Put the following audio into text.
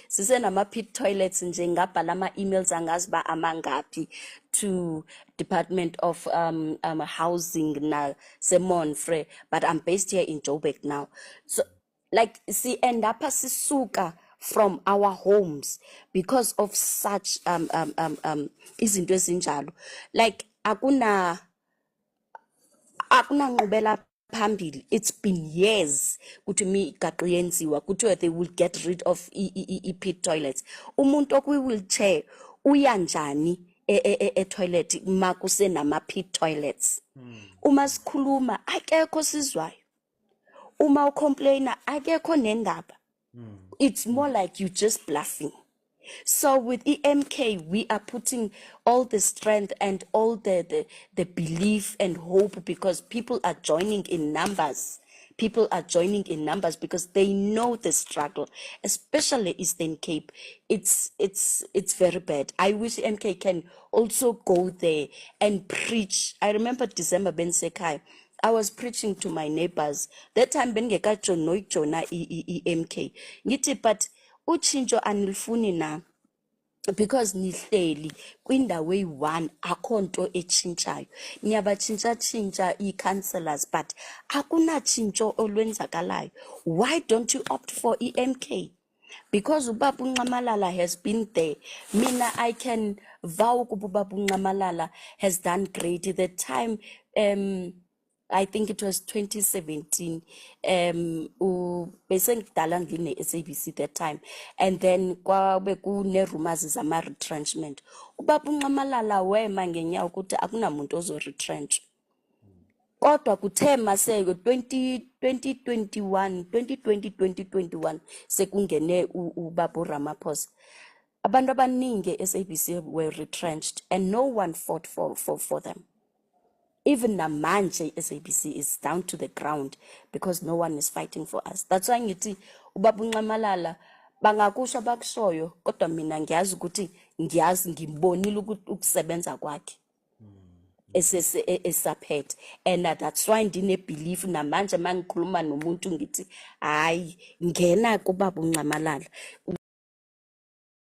sisenama-pit toilets nje ngabhala ama-emails angazi ba amangapi to Department of Housing naseMonfre, but I'm based here in Joburg now. So like end up sisuka from our homes because of such izinto ezinjalo. Like akuna nqubela phambili. It's been years kuthi imigaqo yenziwa kuthiwa they will get rid of pit toilets. Umuntu okwi-wheelchair uyanjani toilet makuse nama-pit toilets? Uma sikhuluma akekho sizwayo, uma ucomplaina akekho nendaba. It's more like you just bluffing. So with EMK, we are putting all the strength and all the belief and hope because people are joining in numbers. People are joining in numbers because they know the struggle, especially Eastern Cape. It's very bad. I wish EMK can also go there and preach. I remember December Ben Sekai. I was preaching to my neighbors. That time Ben Gekacho no jona EMK. Ngithi but uchinjo anilifuni na because nihleli kwindawo eyi-1 akho nto echintshayo. Niyabatshintsha i-councillors but akunatshintsho olwenzakalayo. Why don't you opt for EMK? Because Ubaba Ncamalala has been there. Mina, I can vow Ubaba Ncamalala has done great. The time I think it was 2017. Besengidala ngine SABC that time, and then kwabe kune rumors zama retrenchment. Ubaba Ncamalala wema ngenyawo ukuthi akunamuntu ozo-retrench. Kodwa kuthe mase 2021 sekungene ubaba Ramaphosa. Abantu abaningi SABC were retrenched and no one fought for them. Even namanje SABC is down to the ground because no one is fighting for us. That's why ngithi ubaba Ncamalala bangakusho bakushoyo kodwa mina ngiyazi ukuthi ngimbonile ukusebenza kwakhe esaphethe, and that's why ndine belief namanje mangikhuluma nomuntu ngithi hayi ngena kubaba Ncamalala.